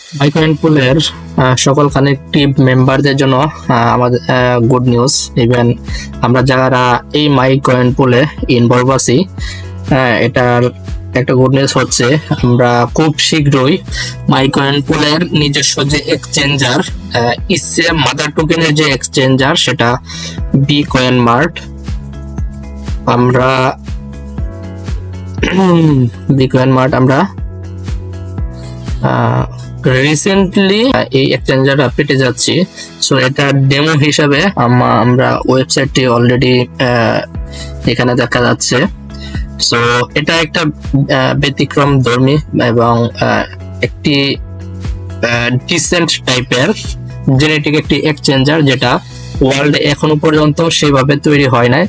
মাইকয়েন পুলের সকল কানেক্টিভ মেম্বারদের জন্য আমাদের গুড নিউজ। ইভেন আমরা যারা এই মাইকয়েন পুলে ইনভলভ আছি, এটার একটা গুড নিউজ হচ্ছে আমরা খুব শীঘ্রই মাইকয়েন পুলের নিজস্ব যে এক্সচেঞ্জার ইচ্ছে মাদার টোকেনের যে এক্সচেঞ্জার, সেটা বিকয়েন মার্ট, আমরা বিকয়েন মার্ট আমরা রিসেন্টলি এই এক্সচেঞ্জারটা পেতে যাচ্ছি। সো এটা ডেমো হিসাবে আমরা ওয়েবসাইটটি অলরেডি এখানে দেখা যাচ্ছে। সো এটা একটা ব্যতিক্রম ধর্মী এবং একটি ডিসেন্ট টাইপের জেনেটিক একটি এক্সচেঞ্জার, যেটা ওয়ার্ল্ডে এখনো পর্যন্ত সেভাবে তৈরি হয় নাই,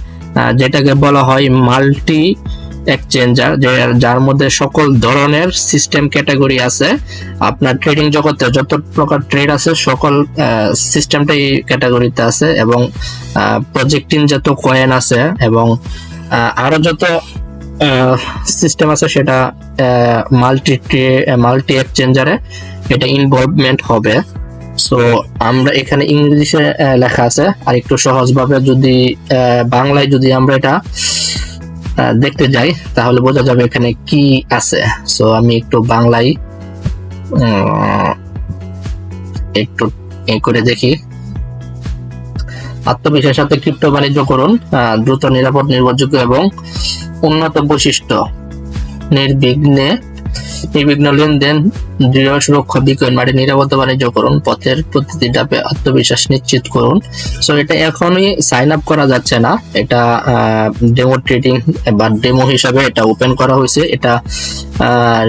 যেটাকে বলা হয় মাল্টি এক্সচেঞ্জার, যার মধ্যে সকল ধরনের সিস্টেম ক্যাটাগরি আছে। আপনার ট্রেডিং জগতে যত প্রকার ট্রেড আছে সকল সিস্টেমটাই এই ক্যাটাগরিতে আছে, এবং প্রজেক্টিং যত কয়েন আছে এবং আরো যত সিস্টেম আছে সেটা মাল্টি এক্সচেঞ্জারে এটা ইনভলভমেন্ট হবে। সো আমরা এখানে ইংলিশে লেখা আছে, আর একটু সহজভাবে যদি বাংলায় যদি আমরা এটা দেখতে যাই তাহলে বোঝা যাবে এখানে কি আছে। সো আমি একটু বাংলায় একটু করে দেখি। আত্মবিশ্বাসের সাথে ক্রিপ্টো বাণিজ্য করুন, দ্রুত, নিরাপদ, নির্ভরযোগ্য এবং উন্নত বৈশিষ্ট্য, নির্বিঘ্ন লেনদেন, দৃঢ় সুরক্ষা, বিকয়েন মার্টে নিরাপদ বাণিজ্য করুন, পথের প্রতিটি ধাপে আত্মবিশ্বাস নিশ্চিত করুন। সো এটা এখনই সাইন আপ করা যাচ্ছে না, এটা ডেমো ট্রেডিং বা ডেমো হিসাবে এটা ওপেন করা হয়েছে। এটা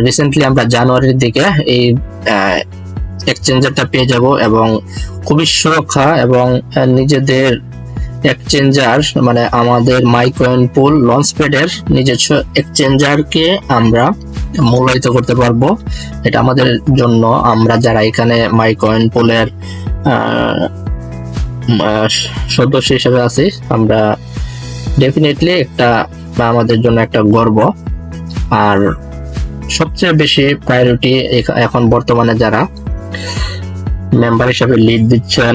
রিসেন্টলি আমরা জানুয়ারির দিকে এই এক্সচেঞ্জারটা পেয়ে যাব, এবং খুবই সুরক্ষা এবং নিজেদের এক্সচেঞ্জার মানে আমাদের মাইকয়েন পুল লঞ্চপ্যাডের নিজস্ব এক্সচেঞ্জারকে আমরা মূল্যায়িত করতে পারবো। এটা আমাদের জন্য, আমরা যারা এখানে মাইকয়েন পুলের সদস্য হিসেবে আছি, আমরা ডেফিনেটলি একটা আমাদের জন্য একটা গর্ব। আর সবচেয়ে বেশি প্রায়োরিটি এখন বর্তমানে যারা মেম্বার হিসেবে লিড দিচ্ছেন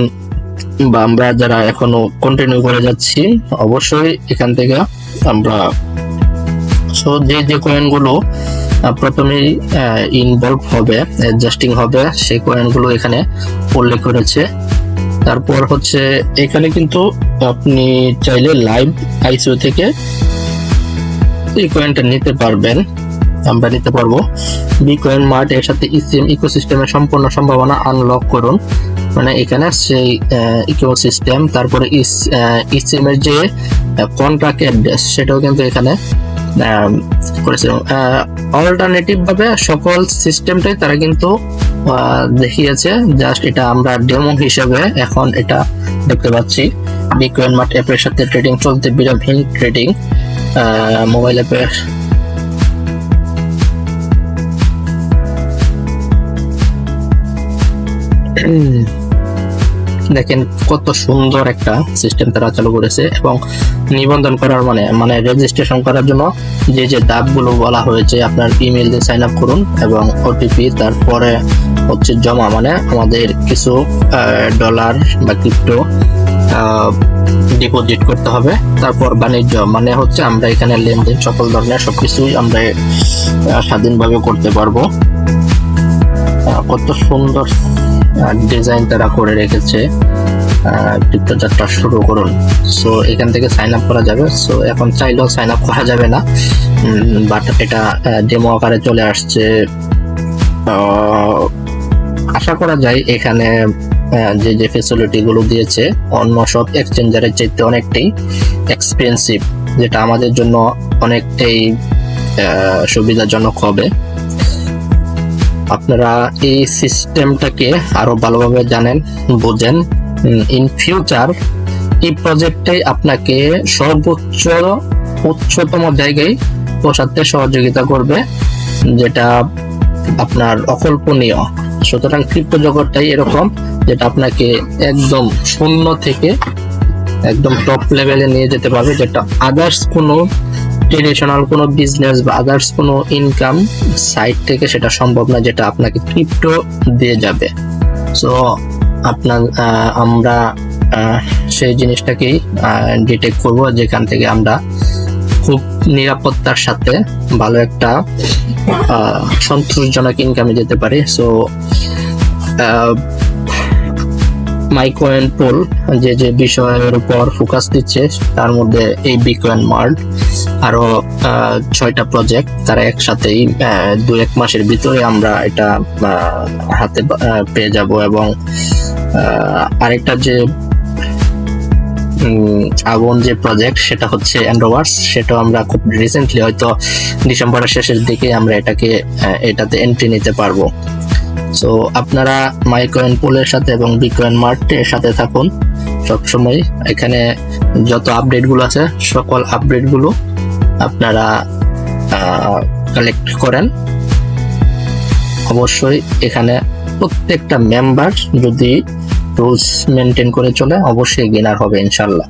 বা আমরা যারা এখনো কন্টিনিউ করে যাচ্ছি, অবশ্যই এখান থেকে আমরা যে কয়েন গুলো প্রথমেই ইনভলভ হবে, অ্যাডজাস্টিং হবে, সেই কয়েন গুলো এখানে উল্লেখ করেছে। তারপর হচ্ছে এখানে কিন্তু আপনি চাইলে লাইভ আইসিও থেকে এই কয়েনটা নিতে পারবেন, আমরা নিতে পারবো। বিকয়েন মার্ট এর সাথে ইসিএম ইকোসিস্টেমের সম্পূর্ণ সম্ভাবনা আনলক করুন, মানে এখানে সেই ইকোসিস্টেম, তারপরে ইসিএম এর যে কন্ট্রাক্ট অ্যাড্রেস সেটাও কিন্তু এখানে করেছে। অল্টারনেটিভ ভাবে সকল সিস্টেমটাই তারা কিন্তু দেখিয়েছে, জাস্ট এটা আমরা ডেমো হিসেবে এখন এটা দেখতে পাচ্ছি। বিকয়েন মার্ট অ্যাপের সাথে ট্রেডিং চলতে বিরামহীন ট্রেডিং, মোবাইল অ্যাপের দেখেন কত সুন্দর একটা সিস্টেম তারা চালু করেছে। এবং নিবন্ধন করার মানে রেজিস্ট্রেশন করার জন্য যে ধাপগুলো বলা হয়েছে, আপনার ইমেল দিয়ে সাইন আপ করুন এবং ওটিপি, তারপরে হচ্ছে জমা, মানে আমাদের কিছু ডলার বা ক্রিপ্টো ডিপোজিট করতে হবে। তারপর বাণিজ্য, মানে হচ্ছে আমরা এখানে লেনদেন সকল ধরনের সবকিছুই আমরা স্বাধীনভাবে করতে পারবো। কত সুন্দর ডিজাইন তারা করে রেখেছে। ক্রিপ্টো যাত্রা শুরু করুন। সো এখান থেকে সাইন আপ করা যাবে। সো এখন চাইলেও সাইন আপ করা যাবে না, বাট এটা ডেমো আকারে চলে আসছে। আশা করা যায় এখানে যে ফ্যাসিলিটি গুলো দিয়েছে অন্য সব এক্সচেঞ্জারের চাইতে অনেকটাই এক্সপেন্সিভ, যেটা আমাদের জন্য অনেকটাই সুবিধাজনক হবে। আপনারা এই সিস্টেমটাকে আরো ভালোভাবে জানেন, বোঝেন, ইন ফিউচার এই প্রজেক্টটাই আপনাকে উচ্চতম জায়গায় পৌঁছাতে সহযোগিতা করবে, যেটা আপনার অকল্পনীয়। সুতরাং ক্রিপ্টো জগৎটাই এরকম, যেটা আপনাকে একদম শূন্য থেকে একদম টপ লেভেলে নিয়ে যেতে পারবে, যেটা আদার্স কোনো ট্রেডিশনাল কোনো বিজনেস বা আদার্স কোনো ইনকাম সাইট থেকে সেটা সম্ভব না, যেটা আপনাকে ক্রিপ্টো দিয়ে যাবে। সো আমরা সেই জিনিসটাকেই ডিটেক্ট করব, যেখান থেকে আমরা খুব নিরাপত্তার সাথে ভালো একটা সন্তোষজনক ইনকামে যেতে পারি। সো মাইকয়েন পোল যে বিষয়ের উপর ফোকাস দিচ্ছে, তার মধ্যে এই বিটকয়েন মার্ট, আরো 6টা প্রজেক্ট, তারা একসাথেই 2-1 মাসের ভিতরে আমরা এটা হাতে পেয়ে যাব। এবং আরেকটা যে আগুন যে প্রজেক্ট, সেটা হচ্ছে এন্ড্রোভার্স, সেটাও আমরা খুব রিসেন্টলি হয়তো ডিসেম্বরের শেষের দিকে আমরা এটাতে এন্ট্রি নিতে পারবো। সো আপনারা মাইকয়েন পোলের সাথে এবং বিটকয়েন মার্টের সাথে থাকুন সবসময়। এখানে যত আপডেট গুলো আছে, সকল আপডেট গুলো আপনারা কালেক্ট করেন। অবশ্যই এখানে প্রত্যেকটা মেম্বার যদি রুলস মেনটেন করে চলে, অবশ্যই গেনার হবে ইনশাল্লাহ।